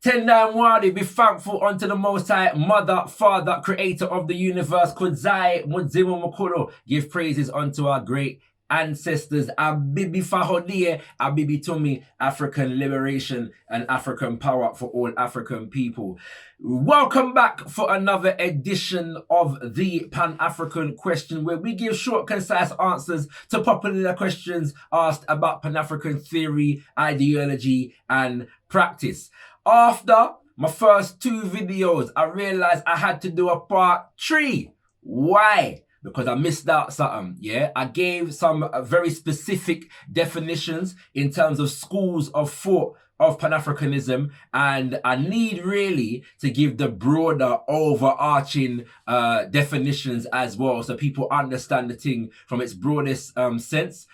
Tendai Mwadi, be thankful unto the Most High, Mother, Father, Creator of the universe, Kudzai, Mudzimu Mukuro. Give praises unto our great ancestors. Abibi Fahodie, Abibi Tumi, African liberation and African power for all African people. Welcome back for another edition of the Pan-African Question, where we give short, concise answers to popular questions asked about Pan-African theory, ideology, and practice. After my first two videos, I realized I had to do a part 3. Why? Because I missed out something, yeah? I gave some very specific definitions in terms of schools of thought of Pan-Africanism, and I need really to give the broader overarching definitions as well, so people understand the thing from its broadest sense,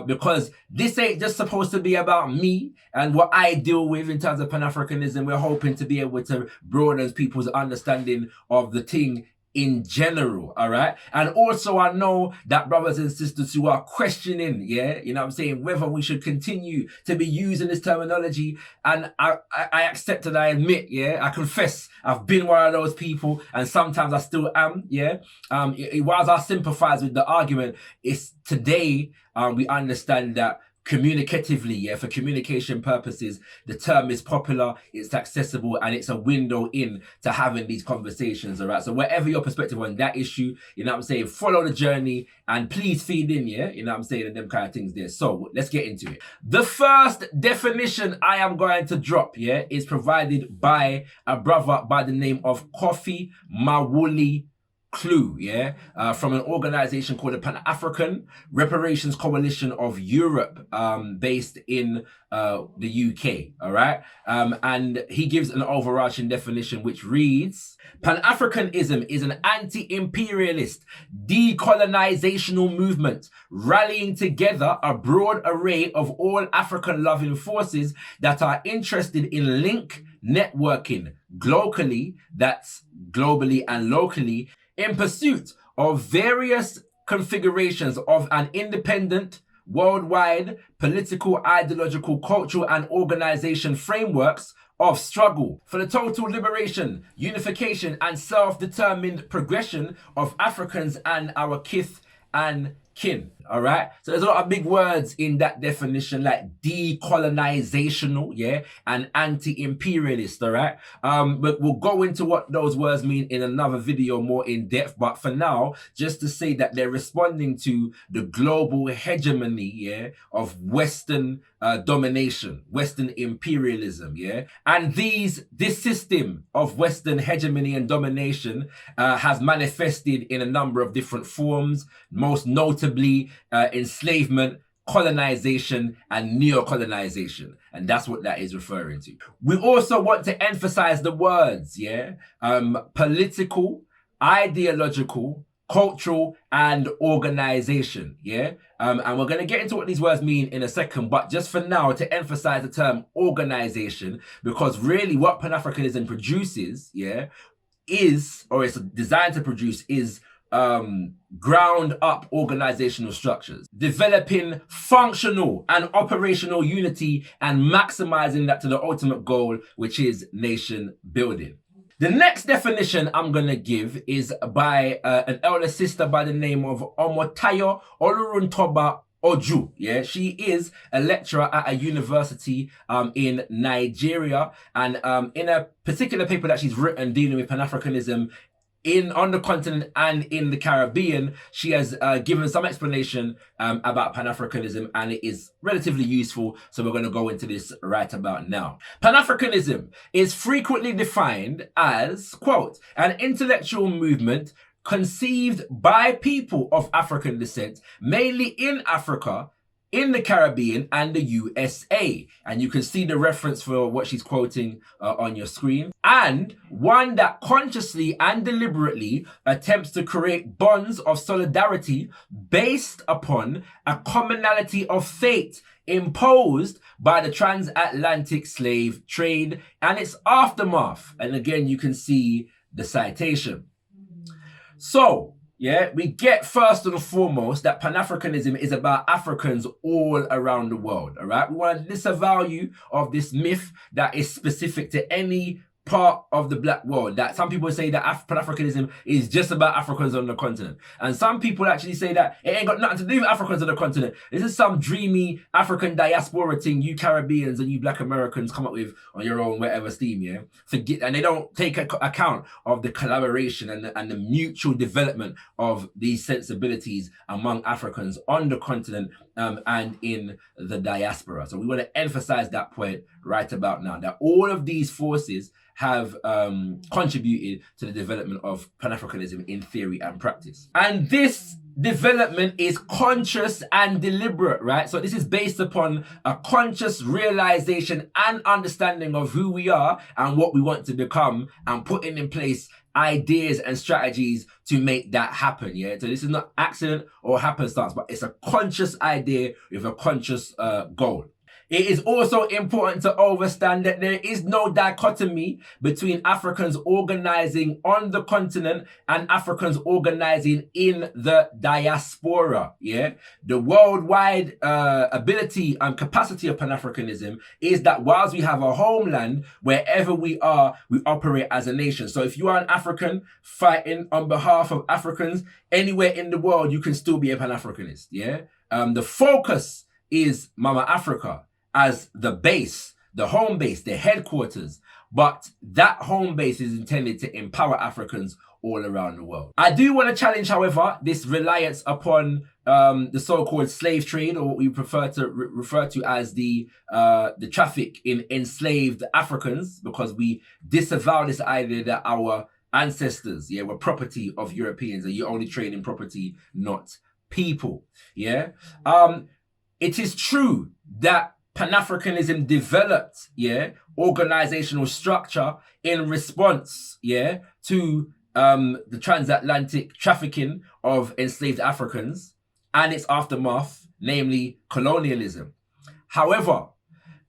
because this ain't just supposed to be about me and what I deal with in terms of Pan-Africanism. We're hoping to be able to broaden people's understanding of the thing in general, all right? And also I know that brothers and sisters who are questioning, yeah, you know what I'm saying, whether we should continue to be using this terminology, and I accept and I admit, yeah, I confess I've been one of those people, and sometimes I still am, yeah. Whilst I sympathize with the argument, it's today we understand that communicatively, yeah, for communication purposes, the term is popular, it's accessible, and it's a window in to having these conversations, all right? So whatever your perspective on that issue, you know what I'm saying, follow the journey and please feed in, yeah, you know what I'm saying, and them kind of things there. So let's get into it. The first definition I am going to drop, yeah, is provided by a brother by the name of Kofi Mawuli Clue, yeah, from an organization called the Pan-African Reparations Coalition of Europe, based in the UK, all right? And he gives an overarching definition which reads, Pan-Africanism is an anti-imperialist, decolonizational movement rallying together a broad array of all African-loving forces that are interested in link networking globally, that's globally and locally, in pursuit of various configurations of an independent, worldwide, political, ideological, cultural, and organization frameworks of struggle for the total liberation, unification, and self-determined progression of Africans and our kith and kin, all right? So there's a lot of big words in that definition, like decolonizational, yeah, and anti-imperialist, all right? But we'll go into what those words mean in another video more in depth, but for now, just to say that they're responding to the global hegemony, yeah, of Western domination, Western imperialism, yeah? And this system of Western hegemony and domination has manifested in a number of different forms, most notably enslavement, colonization, and neo-colonization. And that's what that is referring to. We also want to emphasize the words, yeah? Political, ideological, cultural, and organization, yeah? And we're going to get into what these words mean in a second, but just for now, to emphasize the term organization, because really what Pan-Africanism produces, yeah, is, or it's designed to produce, is ground up organizational structures, developing functional and operational unity and maximizing that to the ultimate goal, which is nation building. The next definition I'm going to give is by an elder sister by the name of Omotayo Oluruntoba Oju, yeah, she is a lecturer at a university in Nigeria, and in a particular paper that she's written dealing with Pan-Africanism on the continent and in the Caribbean, she has given some explanation about Pan-Africanism, and it is relatively useful, so we're going to go into this right about now. Pan-Africanism is frequently defined as, quote, an intellectual movement conceived by people of African descent, mainly in Africa, in the Caribbean, and the USA. And you can see the reference for what she's quoting on your screen. And one that consciously and deliberately attempts to create bonds of solidarity based upon a commonality of fate imposed by the transatlantic slave trade and its aftermath. And again, you can see the citation. So, yeah, we get first and foremost that Pan-Africanism is about Africans all around the world, all right? We want to disavow you of this myth that is specific to any part of the black world, that some people say that Pan-Africanism is just about Africans on the continent. And some people actually say that it ain't got nothing to do with Africans on the continent. This is some dreamy African diaspora thing you Caribbeans and you black Americans come up with on your own whatever steam, yeah? Forget, and they don't take account of the collaboration and the mutual development of these sensibilities among Africans on the continent and in the diaspora. So we want to emphasize that point right about now, that all of these forces have contributed to the development of Pan-Africanism in theory and practice. And this development is conscious and deliberate, right? So this is based upon a conscious realization and understanding of who we are and what we want to become, and putting in place ideas and strategies to make that happen, yeah? So this is not accident or happenstance, but it's a conscious idea with a conscious goal. It is also important to understand that there is no dichotomy between Africans organizing on the continent and Africans organizing in the diaspora, yeah? The worldwide ability and capacity of Pan-Africanism is that whilst we have a homeland, wherever we are, we operate as a nation. So if you are an African fighting on behalf of Africans anywhere in the world, you can still be a Pan-Africanist, yeah? The focus is Mama Africa as the base, the home base, the headquarters, but that home base is intended to empower Africans all around the world. I do want to challenge, however, this reliance upon the so-called slave trade, or what we prefer to refer to as the traffic in enslaved Africans, because we disavow this idea that our ancestors, yeah, were property of Europeans, and you only trade in property, not people, yeah? It is true that Pan-Africanism developed, yeah, organizational structure in response, yeah, to the transatlantic trafficking of enslaved Africans and its aftermath, namely colonialism. However,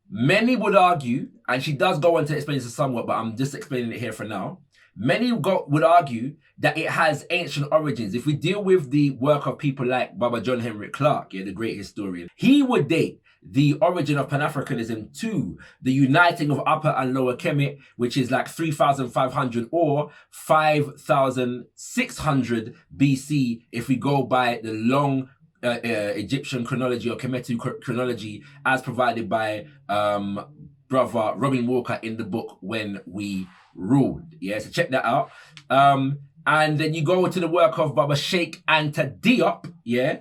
many would argue, and she does go on to explain this somewhat, but I'm just explaining it here for now. Many would argue that it has ancient origins. If we deal with the work of people like Baba John Henrik Clarke, yeah, the great historian, he would date the origin of Pan-Africanism to the uniting of Upper and Lower Kemet, which is like 3,500 or 5,600 BC if we go by the long Egyptian chronology or Kemetu chronology as provided by brother Robin Walker in the book When We Ruled. Yeah, so check that out. And then you go to the work of Baba Sheikh Anta Diop, yeah,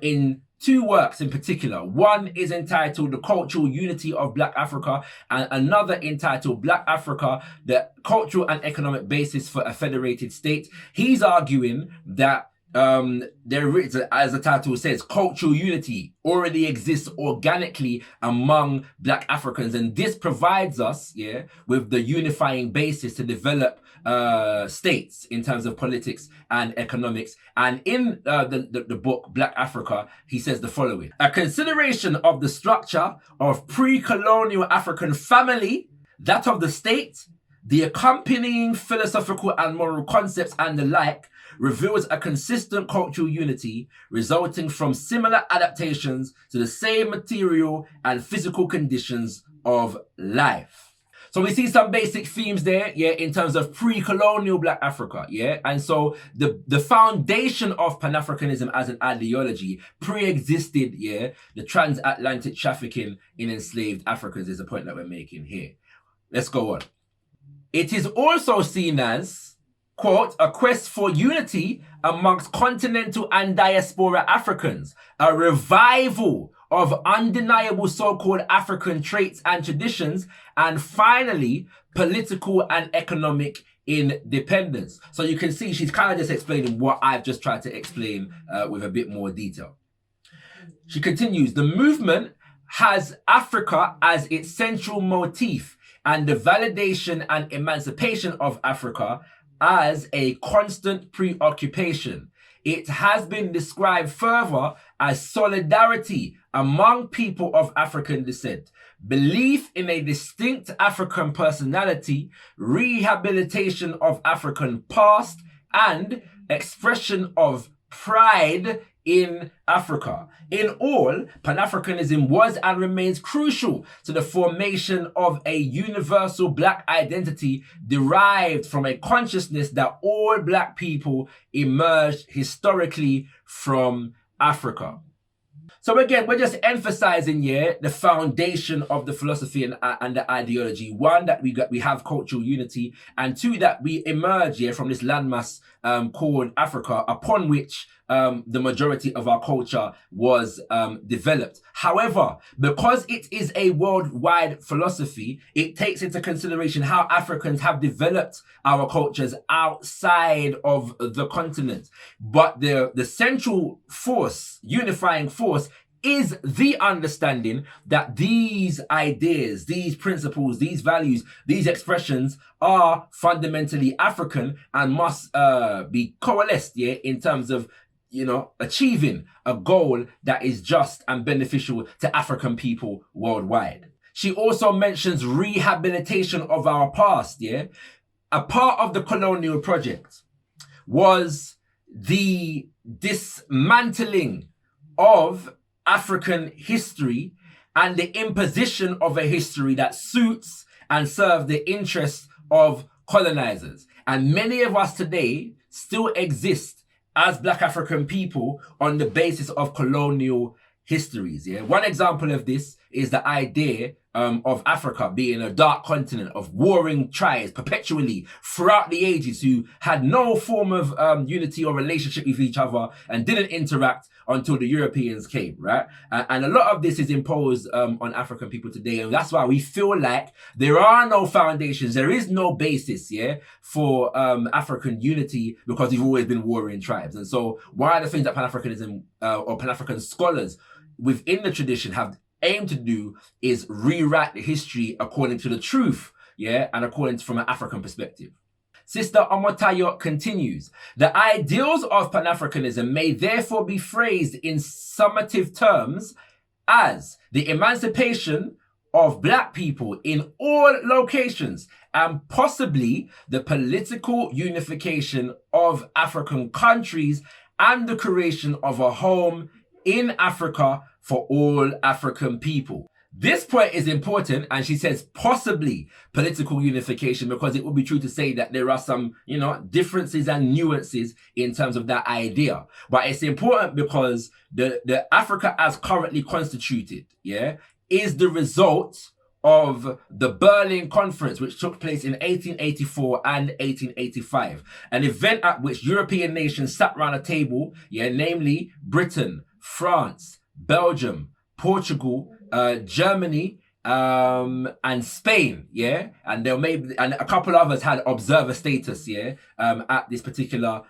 in two works in particular. One is entitled The Cultural Unity of Black Africa, and another entitled Black Africa, the Cultural and Economic Basis for a Federated State. He's arguing that there is, as the title says, cultural unity already exists organically among Black Africans, and this provides us, yeah, with the unifying basis to develop states in terms of politics and economics. And in the book Black Africa, he says the following: a consideration of the structure of pre-colonial African family, that of the state, the accompanying philosophical and moral concepts and the like, reveals a consistent cultural unity resulting from similar adaptations to the same material and physical conditions of life. So we see some basic themes there, yeah, in terms of pre-colonial Black Africa, yeah? And so the foundation of Pan-Africanism as an ideology pre-existed, yeah, the transatlantic trafficking in enslaved Africans is the point that we're making here. Let's go on. It is also seen as, quote, a quest for unity amongst continental and diaspora Africans, a revival of undeniable so-called African traits and traditions, and finally, political and economic independence. So you can see she's kind of just explaining what I've just tried to explain with a bit more detail. She continues, the movement has Africa as its central motif, and the validation and emancipation of Africa as a constant preoccupation. It has been described further as solidarity among people of African descent, belief in a distinct African personality, rehabilitation of African past, and expression of pride in Africa. In all, Pan-Africanism was and remains crucial to the formation of a universal black identity derived from a consciousness that all black people emerged historically from Africa. So again, we're just emphasizing here the foundation of the philosophy and the ideology. One, that we have cultural unity, and two, that we emerge here from this landmass called Africa, upon which the majority of our culture was developed. However, because it is a worldwide philosophy, it takes into consideration how Africans have developed our cultures outside of the continent. But the central force, unifying force, is the understanding that these ideas, these principles, these values, these expressions are fundamentally African and must be coalesced, yeah, in terms of, you know, achieving a goal that is just and beneficial to African people worldwide. She also mentions rehabilitation of our past, yeah. A part of the colonial project was the dismantling of African history and the imposition of a history that suits and serves the interests of colonizers. And many of us today still exist as Black African people on the basis of colonial histories. Yeah, one example of this is the idea of Africa being a dark continent of warring tribes perpetually throughout the ages who had no form of unity or relationship with each other and didn't interact until the Europeans came, right? And a lot of this is imposed on African people today, and that's why we feel like there are no foundations, there is no basis, yeah, for African unity, because we've always been warring tribes. And so one of the things that Pan-Africanism or Pan-African scholars within the tradition have aimed to do is rewrite the history according to the truth, yeah, and according to from an African perspective. Sister Omotayo continues, the ideals of Pan-Africanism may therefore be phrased in summative terms as the emancipation of Black people in all locations and possibly the political unification of African countries and the creation of a home in Africa for all African people. This point is important, and she says possibly political unification, because it would be true to say that there are some, you know, differences and nuances in terms of that idea. But it's important because the Africa as currently constituted, yeah, is the result of the Berlin Conference, which took place in 1884 and 1885, an event at which European nations sat around a table, yeah, namely Britain, France, Belgium, Portugal, Germany, and Spain, yeah, and and a couple others had observer status, yeah, at this particular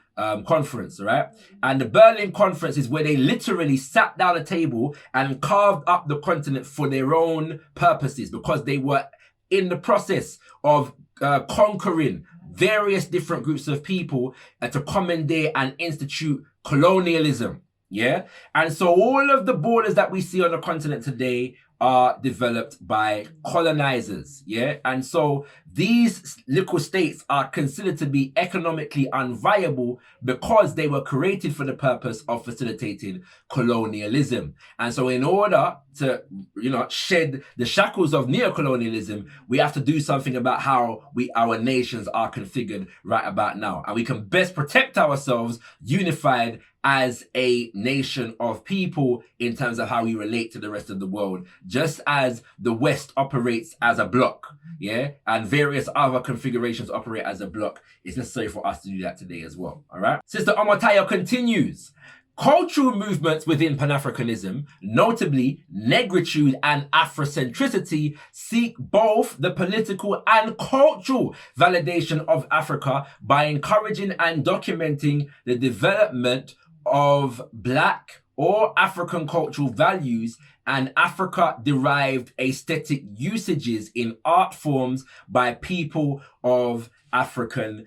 conference, right? And the Berlin Conference is where they literally sat down a table and carved up the continent for their own purposes, because they were in the process of conquering various different groups of people to commandeer and institute colonialism. Yeah. And so all of the borders that we see on the continent today are developed by colonizers. Yeah. And so these little states are considered to be economically unviable because they were created for the purpose of facilitating colonialism. And so in order to, you know, shed the shackles of neocolonialism, we have to do something about how our nations are configured right about now. And we can best protect ourselves unified as a nation of people in terms of how we relate to the rest of the world, just as the West operates as a bloc, yeah, and various other configurations operate as a bloc. It's necessary for us to do that today as well, all right? Sister Omotayo continues, cultural movements within Pan-Africanism, notably negritude and Afrocentricity, seek both the political and cultural validation of Africa by encouraging and documenting the development of Black or African cultural values and Africa-derived aesthetic usages in art forms by people of African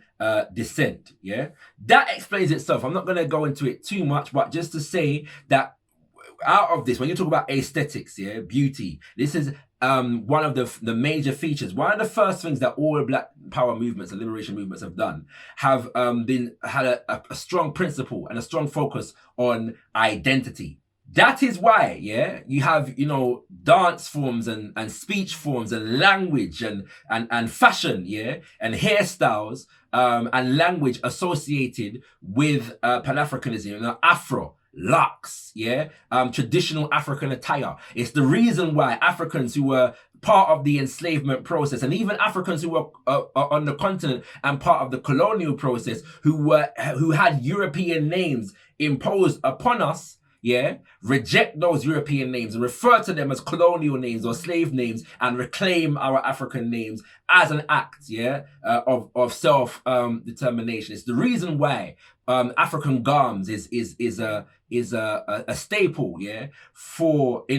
descent. Yeah, that explains itself. I'm not going to go into it too much, but just to say that out of this, when you talk about aesthetics, yeah, beauty, this is one of the major features. One of the first things that all Black power movements and liberation movements have done have had a strong principle and a strong focus on identity. That is why, yeah, you have, you know, dance forms and speech forms and language and fashion, yeah, and hairstyles and language associated with Pan-Africanism, you know, Afro, locks, yeah, traditional African attire. It's the reason why Africans who were part of the enslavement process, and even Africans who were on the continent and part of the colonial process, who had European names imposed upon us, yeah, reject those European names and refer to them as colonial names or slave names and reclaim our African names as an act, yeah, of self-determination. It's the reason why African garms is a staple, yeah,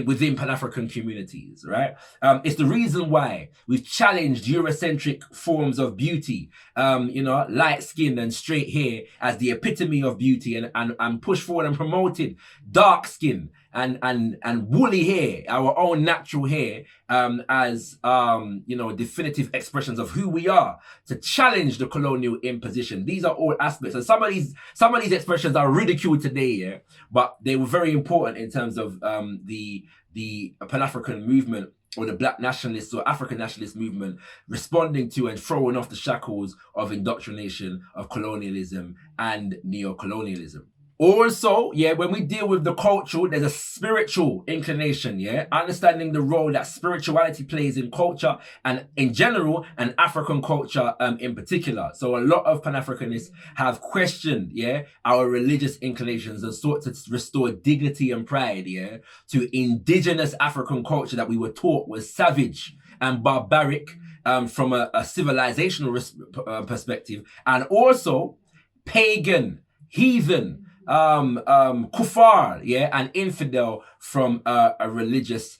within Pan-African communities, right? It's the reason why we've challenged Eurocentric forms of beauty, you know, light skin and straight hair as the epitome of beauty, and pushed forward and promoted dark skin and woolly hair, our own natural hair, as you know, definitive expressions of who we are, to challenge the colonial imposition. These are all aspects, and some of these expressions are ridiculed today, yeah, but they were very important in terms of the Pan-African movement, or the Black nationalists or African nationalist movement, responding to and throwing off the shackles of indoctrination, of colonialism and neo-colonialism. Also, yeah, when we deal with the cultural, there's a spiritual inclination, yeah, understanding the role that spirituality plays in culture and in general, and African culture in particular. So a lot of Pan-Africanists have questioned, yeah, our religious inclinations and sought to restore dignity and pride, yeah, to indigenous African culture that we were taught was savage and barbaric from a civilizational perspective, and also pagan, heathen, kuffar, yeah, and infidel from a religious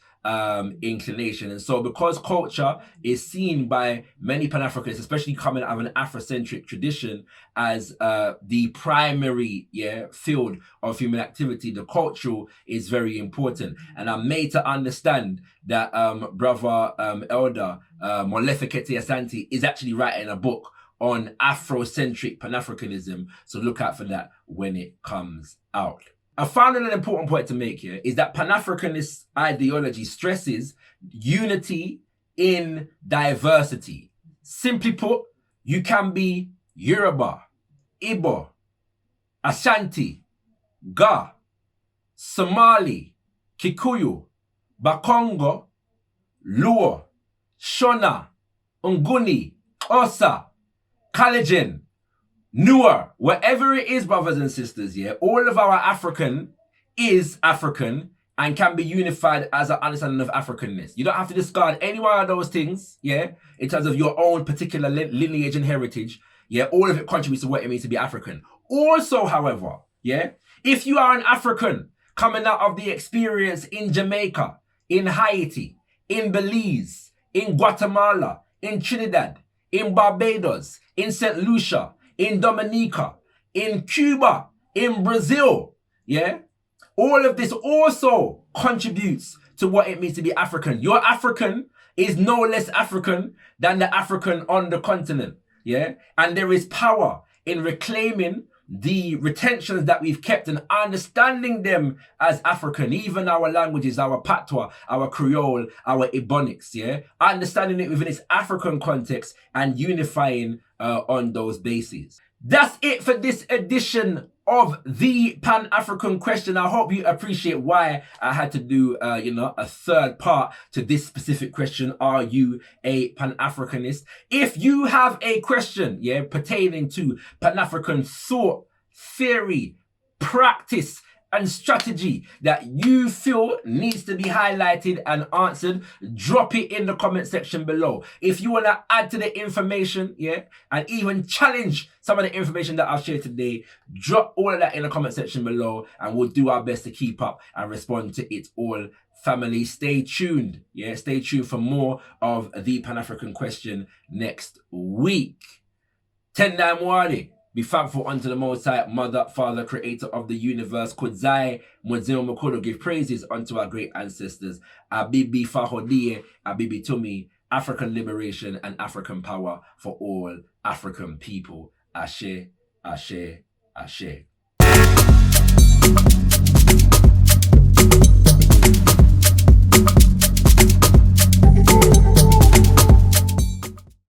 inclination. And so because culture is seen by many Pan-Africanists, especially coming out of an Afrocentric tradition, as the primary, yeah, field of human activity, the cultural is very important. And I'm made to understand that brother elder Molefe Kete Asante is actually writing a book on Afrocentric Pan-Africanism, so look out for that when it comes out. I found an important point to make here is that Pan-Africanist ideology stresses unity in diversity. Simply put, you can be Yoruba, Igbo, Ashanti, Ga, Somali, Kikuyu, Bakongo, Luo, Shona, Nguni, Osa, Kalenjin, Nuer, wherever it is, brothers and sisters, yeah, all of our African is African and can be unified as an understanding of Africanness. You don't have to discard any one of those things, yeah, in terms of your own particular lineage and heritage. Yeah, all of it contributes to what it means to be African. Also, however, yeah, if you are an African coming out of the experience in Jamaica, in Haiti, in Belize, in Guatemala, in Trinidad, in Barbados, in St. Lucia, in Dominica, in Cuba, in Brazil, yeah? All of this also contributes to what it means to be African. Your African is no less African than the African on the continent, yeah? And there is power in reclaiming the retentions that we've kept and understanding them as African, even our languages, our patois, our Creole, our Ebonics, yeah? Understanding it within its African context and unifying on those bases. That's it for this edition of the Pan-African Question. I hope you appreciate why I had to do, a third part to this specific question. Are you a Pan-Africanist? If you have a question, yeah, pertaining to Pan-African thought, theory, practice, and strategy that you feel needs to be highlighted and answered, drop it in the comment section below. If you want to add to the information, yeah, and even challenge some of the information that I've shared today, drop all of that in the comment section below, and we'll do our best to keep up and respond to it all. Family, stay tuned. Yeah, stay tuned for more of the Pan-African Question next week. Tendai Mwari. Be thankful unto the Most High, Mother, Father, Creator of the universe. Kudzai, Mwazima Makolo, give praises unto our great ancestors. Abibi Fahodie, Abibi Tumi, African liberation and African power for all African people. Ashe, Ashe, Ashe.